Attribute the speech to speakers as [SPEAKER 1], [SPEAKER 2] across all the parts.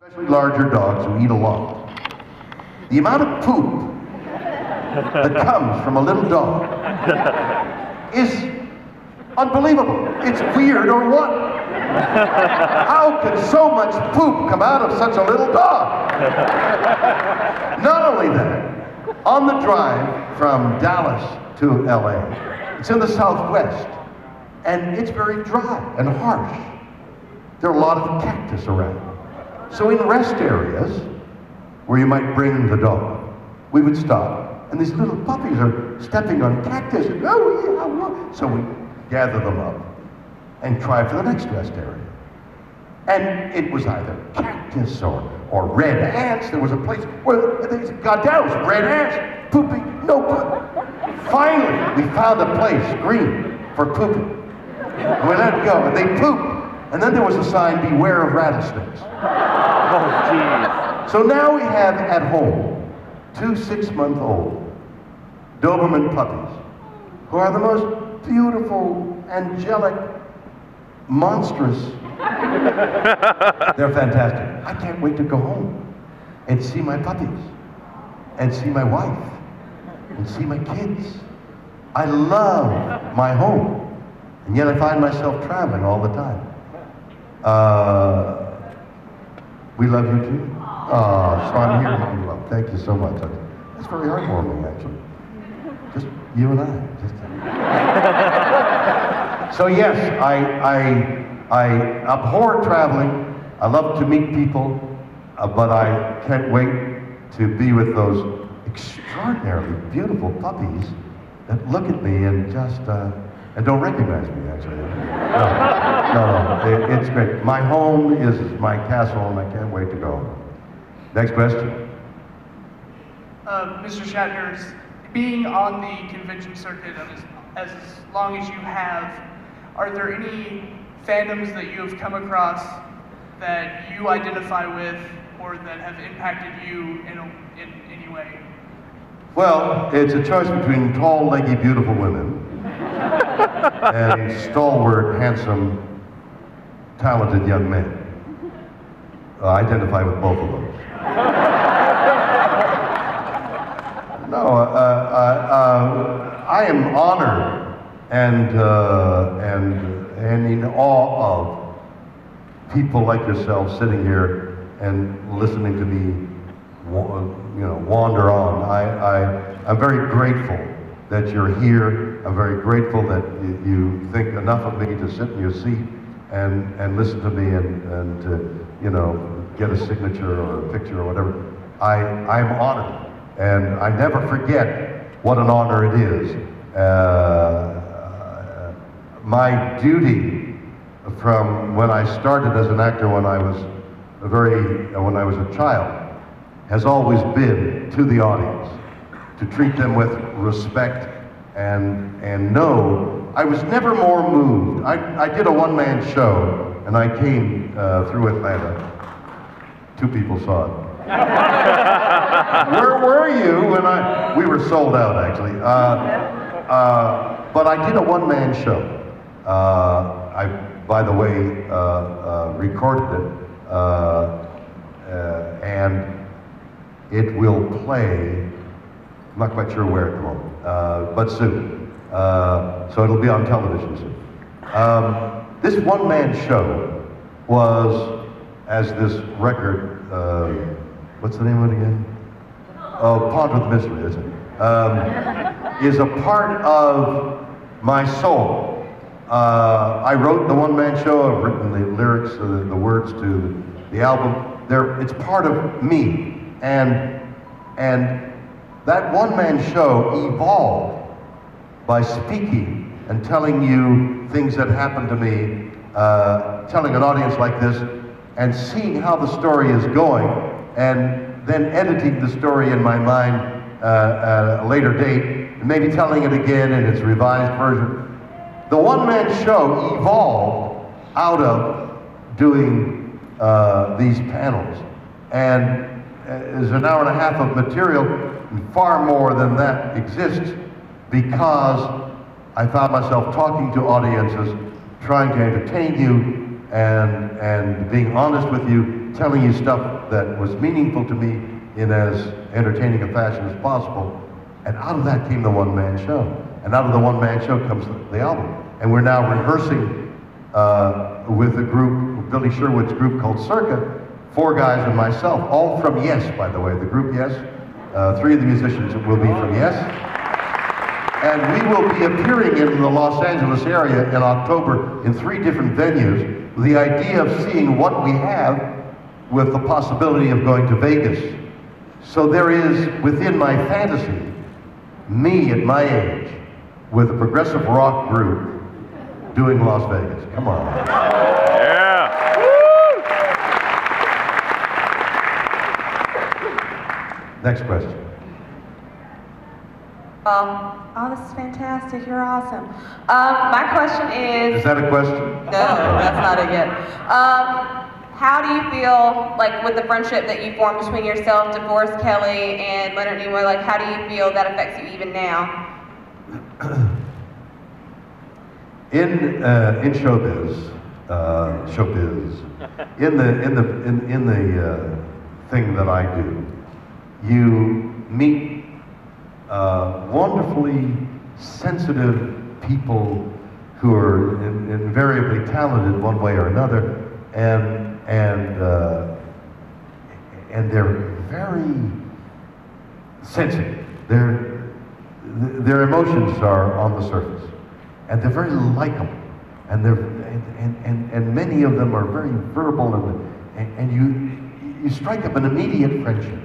[SPEAKER 1] Especially larger dogs who eat a lot. The amount of poop that comes from a little dog is unbelievable. It's weird or what? How can so much poop come out of such a little dog? Not only that, on the drive from Dallas to LA, it's in the Southwest, and it's very dry and harsh. There are a lot of cactus around. So in rest areas, where you might bring the dog, we would stop, and these little puppies are stepping on cactus, and oh yeah, oh. So we gather them up and try for the next rest area. And it was either cactus or red ants. There was a place where they got down, it was red ants, pooping, no poop. Finally, we found a place, green, for pooping. And we let it go, and they pooped. And then there was a sign, beware of rattlesnakes.
[SPEAKER 2] Oh, geez.
[SPEAKER 1] So now we have at home 2 6-month-old Doberman puppies who are the most beautiful, angelic, monstrous. They're fantastic. I can't wait to go home and see my puppies and see my wife and see my kids. I love my home, and yet I find myself traveling all the time. We love you too. So I'm here with you. Love. Thank you so much. That's very heartwarming, actually. Just you and I. So yes, I abhor traveling. I love to meet people, but I can't wait to be with those extraordinarily beautiful puppies that look at me and just and don't recognize me, actually. No, it's great. My home is my castle, and I can't wait to go. Next question.
[SPEAKER 3] Mr. Shatner, being on the convention circuit as long as you have, are there any fandoms that you have come across that you identify with or that have impacted you in any way?
[SPEAKER 1] Well, it's a choice between tall, leggy, beautiful women and stalwart, handsome, talented young men. I identify with both of those. No, I am honored and in awe of people like yourself sitting here and listening to me, wander on. I'm very grateful that you're here. I'm very grateful that you think enough of me to sit in your seat and listen to me and to, get a signature or a picture or whatever. I'm honored, and I never forget what an honor it is. My duty from when I started as an actor when I was a child has always been to the audience, to treat them with respect and know I was never more moved. I did a one-man show, and I came through Atlanta. 2 people saw it. Where were you when we were sold out, actually. But I did a one-man show. I, by the way, recorded it, and it will play, I'm not quite sure where at the moment, but soon. So it'll be on television soon. This one-man show was, as this record, what's the name of it again? Oh, Pond with Mystery, isn't it? Is a part of my soul. I wrote the one-man show, I've written the lyrics, the words to the album. It's part of me. And that one-man show evolved by speaking and telling you things that happened to me, telling an audience like this, and seeing how the story is going, and then editing the story in my mind at a later date, and maybe telling it again in its revised version. The one-man show evolved out of doing these panels, and there's an hour and a half of material, and far more than that exists, because I found myself talking to audiences, trying to entertain you, and being honest with you, telling you stuff that was meaningful to me in as entertaining a fashion as possible. And out of that came the one-man show. And out of the one-man show comes the album. And we're now rehearsing with a group, Billy Sherwood's group called Circa, 4 guys and myself, all from Yes, by the way, the group Yes. 3 of the musicians will be from Yes. And we will be appearing in the Los Angeles area in October in 3 different venues, with the idea of seeing what we have with the possibility of going to Vegas. So there is, within my fantasy, me at my age, with a progressive rock group doing Las Vegas. Come on.
[SPEAKER 2] Yeah.
[SPEAKER 1] Next question.
[SPEAKER 4] Oh, this is fantastic. You're awesome. My question is...
[SPEAKER 1] Is that a question?
[SPEAKER 4] No, that's not it yet. How do you feel, like, with the friendship that you formed between yourself, DeForest Kelley, and Leonard Nimoy, like, how do you feel that affects you even now?
[SPEAKER 1] In showbiz, in the thing that I do, you meet wonderfully sensitive people who are invariably talented one way or another, and they're very sensitive. Their emotions are on the surface, and they're very likable, and and many of them are very verbal, and you strike up an immediate friendship.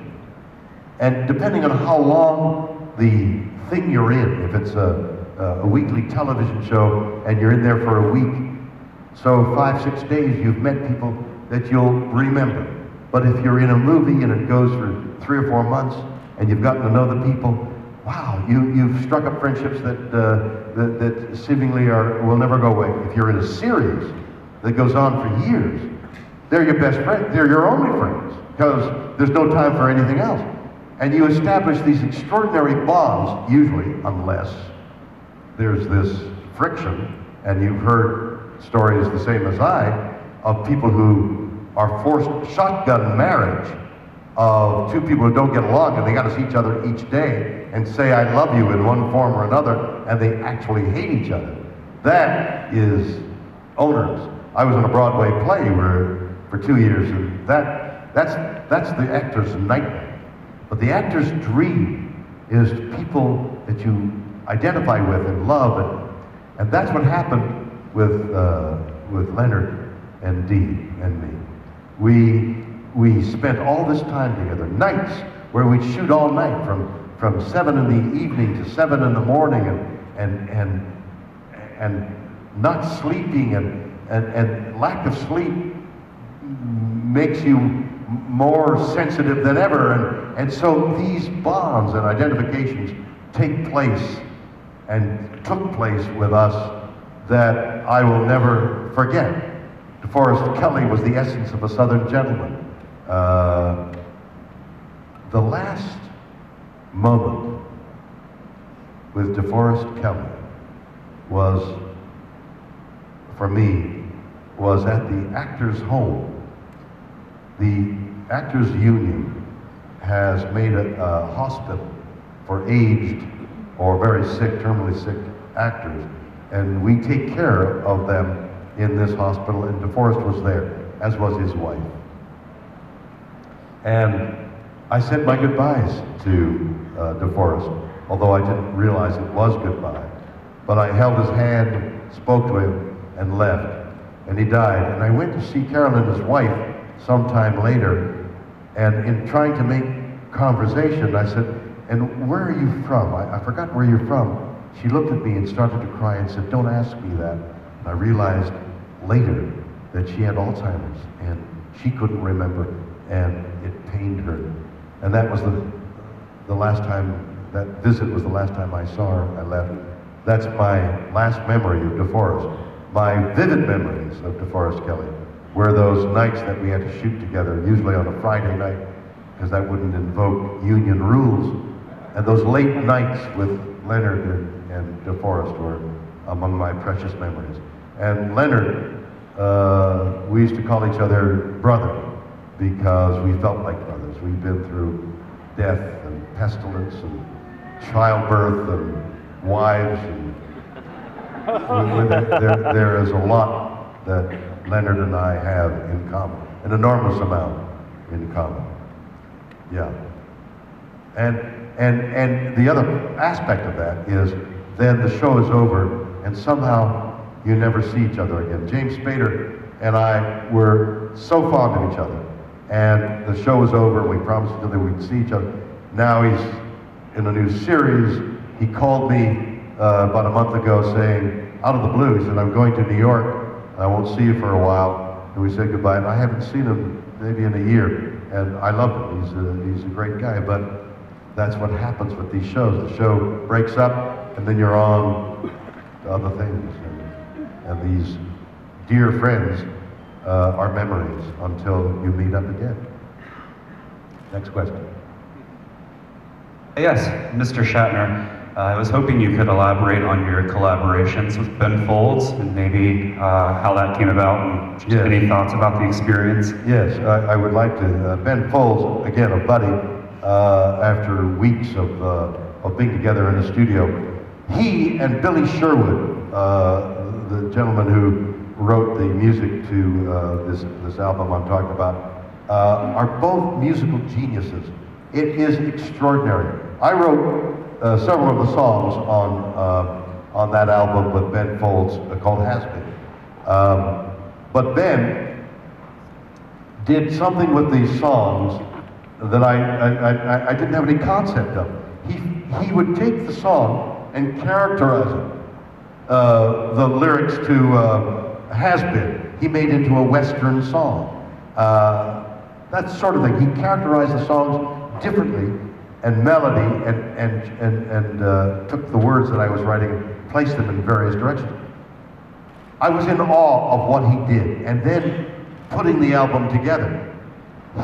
[SPEAKER 1] And depending on how long the thing you're in, if it's a weekly television show and you're in there for a week, so 5-6 days you've met people that you'll remember. But if you're in a movie and it goes for 3 or 4 months and you've gotten to know the people, wow, you've struck up friendships that seemingly will never go away. If you're in a series that goes on for years, they're your best friends, they're your only friends, because there's no time for anything else. And you establish these extraordinary bonds, usually, unless there's this friction, and you've heard stories the same as I, of people who are forced shotgun marriage of 2 people who don't get along and they got to see each other each day and say I love you in one form or another, and they actually hate each other. That is onerous. I was in a Broadway play for 2 years, and that's the actor's nightmare. But the actor's dream is people that you identify with and love, and that's what happened with Leonard and Dee and me. We spent all this time together, nights where we'd shoot all night from 7 in the evening to 7 in the morning, and not sleeping, and lack of sleep makes you more sensitive than ever, and so these bonds and identifications take place and took place with us that I will never forget. DeForest Kelley was the essence of a Southern gentleman. The last moment with DeForest Kelley was, for me, was at the Actors' Home. The Actors Union has made a hospital for aged or very sick, terminally sick actors, and we take care of them in this hospital, and DeForest was there, as was his wife. And I said my goodbyes to DeForest, although I didn't realize it was goodbye. But I held his hand, spoke to him, and left, and he died. And I went to see Carolyn, his wife, sometime later, and in trying to make conversation, I said, and where are you from? I forgot where you're from. She looked at me and started to cry and said, don't ask me that. And I realized later that she had Alzheimer's and she couldn't remember, and it pained her. And that was the last time, that visit was the last time I saw her. I left. That's my last memory of DeForest. My vivid memories of DeForest Kelley were those nights that we had to shoot together, usually on a Friday night, because that wouldn't invoke union rules. And those late nights with Leonard and DeForest were among my precious memories. And Leonard, we used to call each other brother, because we felt like brothers. We've been through death and pestilence and childbirth and wives, and there is a lot that Leonard and I have in common, an enormous amount in common. Yeah. And the other aspect of that is then the show is over and somehow you never see each other again. James Spader and I were so fond of each other, and the show was over, we promised each other we'd see each other. Now he's in a new series. He called me about a month ago saying, out of the blue, he said, I'm going to New York, I won't see you for a while. And we said goodbye, and I haven't seen him maybe in a year, and I love him, he's a great guy, but that's what happens with these shows. The show breaks up, and then you're on to other things. And these dear friends are memories until you meet up again. Next question.
[SPEAKER 5] Yes, Mr. Shatner. I was hoping you could elaborate on your collaborations with Ben Folds and maybe how that came about and just any thoughts about the experience.
[SPEAKER 1] Yes, I would like to. Ben Folds, again, a buddy, after weeks of being together in the studio, he and Billy Sherwood, the gentleman who wrote the music to this album I'm talking about, are both musical geniuses. It is extraordinary. I wrote several of the songs on that album with Ben Folds called Has Been. But Ben did something with these songs that I didn't have any concept of. He would take the song and characterize it. The lyrics to Has Been, he made into a Western song. That sort of thing. He characterized the songs differently, and melody, and took the words that I was writing and placed them in various directions. I was in awe of what he did, and then putting the album together.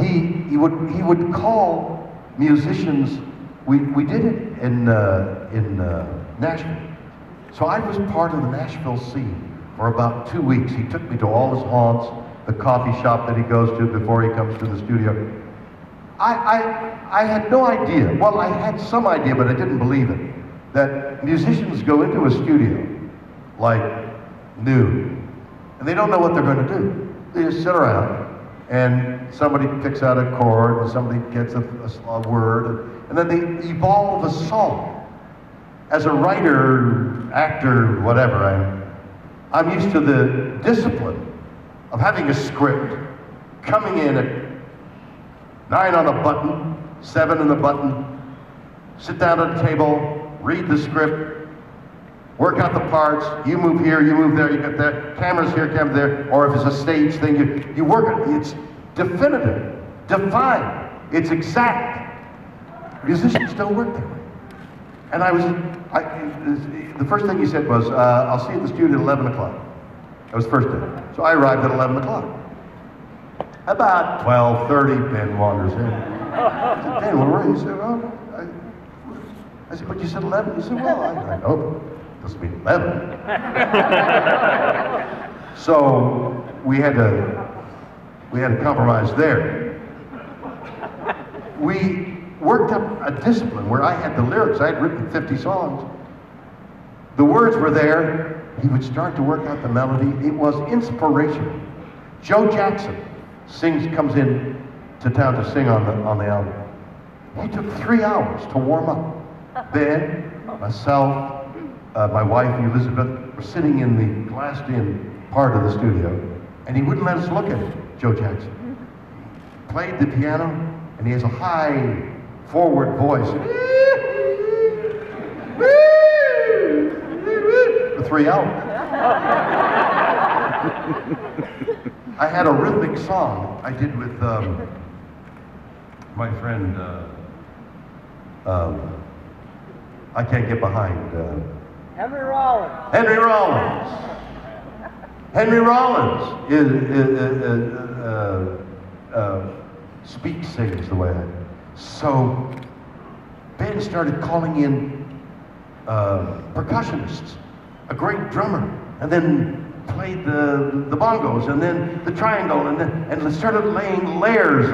[SPEAKER 1] He would call musicians. We did it in Nashville. So I was part of the Nashville scene for about 2 weeks. He took me to all his haunts, the coffee shop that he goes to before he comes to the studio. I had no idea, well, I had some idea, but I didn't believe it, that musicians go into a studio like noon, and they don't know what they're going to do. They just sit around, and somebody picks out a chord, and somebody gets a word, and then they evolve a song. As a writer, actor, whatever, I'm used to the discipline of having a script, coming in at 9 on a button, 7 on the button, sit down at the table, read the script, work out the parts, you move here, you move there, you get there, camera's here, camera there, or if it's a stage thing, you work it. It's definitive, defined, it's exact. Musicians don't work that way. And the first thing he said was, I'll see you at the studio at 11 o'clock. That was the first day. So I arrived at 11 o'clock. About 12:30, Ben wanders in. I said, Ben, where were you? He said, well, I said, but you said 11. He said, well, I know, it doesn't mean 11. So we had to compromise there. We worked up a discipline where I had the lyrics. I had written 50 songs. The words were there. He would start to work out the melody. It was inspiration. Joe Jackson comes in to town to sing on the album. He took 3 hours to warm up. Ben, myself, my wife Elizabeth were sitting in the glassed-in part of the studio, and he wouldn't let us look at it. Joe Jackson played the piano, and he has a high forward voice for 3 hours. I had a rhythmic song I did with my friend, I can't get behind.
[SPEAKER 2] Henry Rollins.
[SPEAKER 1] Henry Rollins. Henry Rollins sings the way I do. So Ben started calling in percussionists, a great drummer, and then played the bongos, and then the triangle, and it started laying layers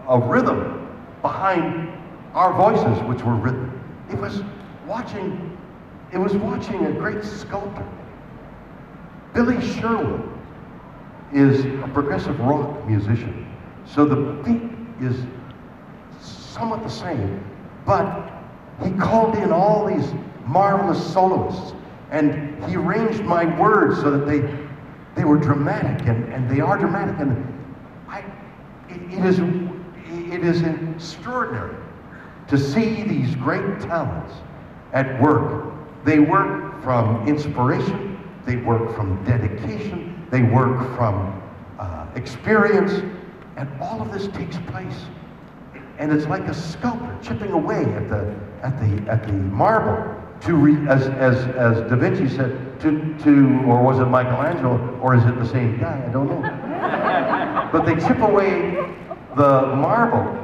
[SPEAKER 1] of rhythm behind our voices, which were rhythmic. It was watching a great sculptor. Billy Sherwood is a progressive rock musician, so the beat is somewhat the same, but he called in all these marvelous soloists, and he arranged my words so that they were dramatic, and they are dramatic, and it is extraordinary to see these great talents at work. They work from inspiration, they work from dedication, they work from experience, and all of this takes place. And it's like a sculptor chipping away at the marble as Da Vinci said, or was it Michelangelo, or is it the same guy? I don't know. But they chip away the marble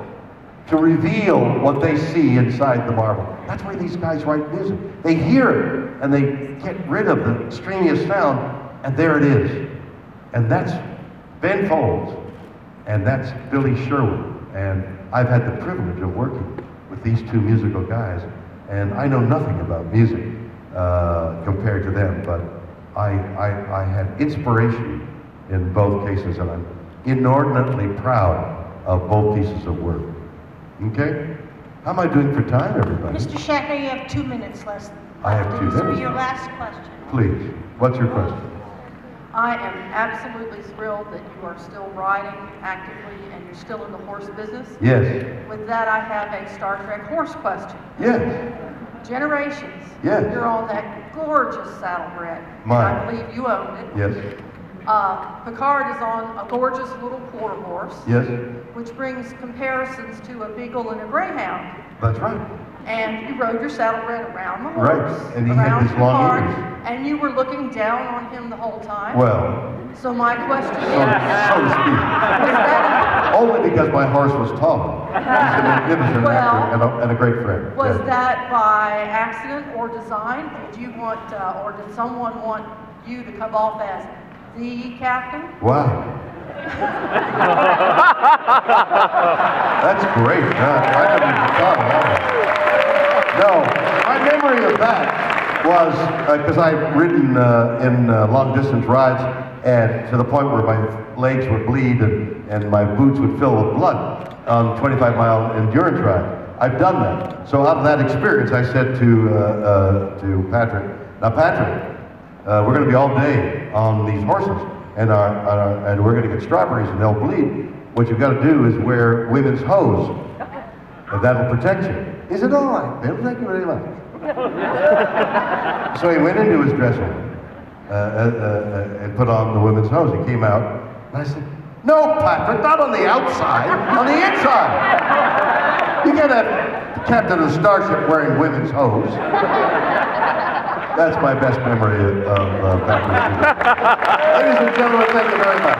[SPEAKER 1] to reveal what they see inside the marble. That's why these guys write music. They hear it, and they get rid of the extraneous sound, and there it is. And that's Ben Folds, and that's Billy Sherwood. And I've had the privilege of working with these two musical guys, and I know nothing about music compared to them, but I had inspiration in both cases, and I'm inordinately proud of both pieces of work. Okay? How am I doing for time, everybody?
[SPEAKER 6] Mr. Shatner, you have 2 minutes left.
[SPEAKER 1] I have 2
[SPEAKER 6] This will
[SPEAKER 1] minutes.
[SPEAKER 6] be your last question.
[SPEAKER 1] Please, what's your question?
[SPEAKER 7] I am absolutely thrilled that you are still riding actively and you're still in the horse business.
[SPEAKER 1] Yes.
[SPEAKER 7] With that, I have a Star Trek horse question.
[SPEAKER 1] Yes.
[SPEAKER 7] Generations.
[SPEAKER 1] Yes.
[SPEAKER 7] You're on that gorgeous saddlebred.
[SPEAKER 1] Mine.
[SPEAKER 7] I believe you owned it.
[SPEAKER 1] Yes.
[SPEAKER 7] Picard is on a gorgeous little quarter horse.
[SPEAKER 1] Yes.
[SPEAKER 7] Which brings comparisons to a beagle and a greyhound.
[SPEAKER 1] That's right.
[SPEAKER 7] And you rode your saddlebred around the horse.
[SPEAKER 1] Right. And he had
[SPEAKER 7] around
[SPEAKER 1] these long
[SPEAKER 7] Picard,
[SPEAKER 1] ears.
[SPEAKER 7] and you were looking down on him the whole time.
[SPEAKER 1] Well,
[SPEAKER 7] So my question
[SPEAKER 1] so
[SPEAKER 7] is,
[SPEAKER 1] to speak.
[SPEAKER 7] was that,
[SPEAKER 1] Only because my horse was tall. He's a magnificent
[SPEAKER 7] Well,
[SPEAKER 1] actor and a great friend.
[SPEAKER 7] was
[SPEAKER 1] Yes.
[SPEAKER 7] that by accident or design? Did you want, or did someone want you to come off as the captain?
[SPEAKER 1] Wow. That's great. I haven't even thought of that. No, my memory of that was because I've ridden in long distance rides, and to the point where my legs would bleed and my boots would fill with blood on 25-mile endurance rides. I've done that. So out of that experience, I said to Patrick, now Patrick, we're going to be all day on these horses, and we're going to get strawberries and they'll bleed. What you've got to do is wear women's hose, and that'll protect you. He said, all right, Bill, thank you very much. So he went into his dressing room and put on the women's hose. He came out, and I said, no, Patrick, not on the outside, on the inside. You can't have the captain of the starship wearing women's hose. That's my best memory of Patrick. Ladies and gentlemen, thank you very much.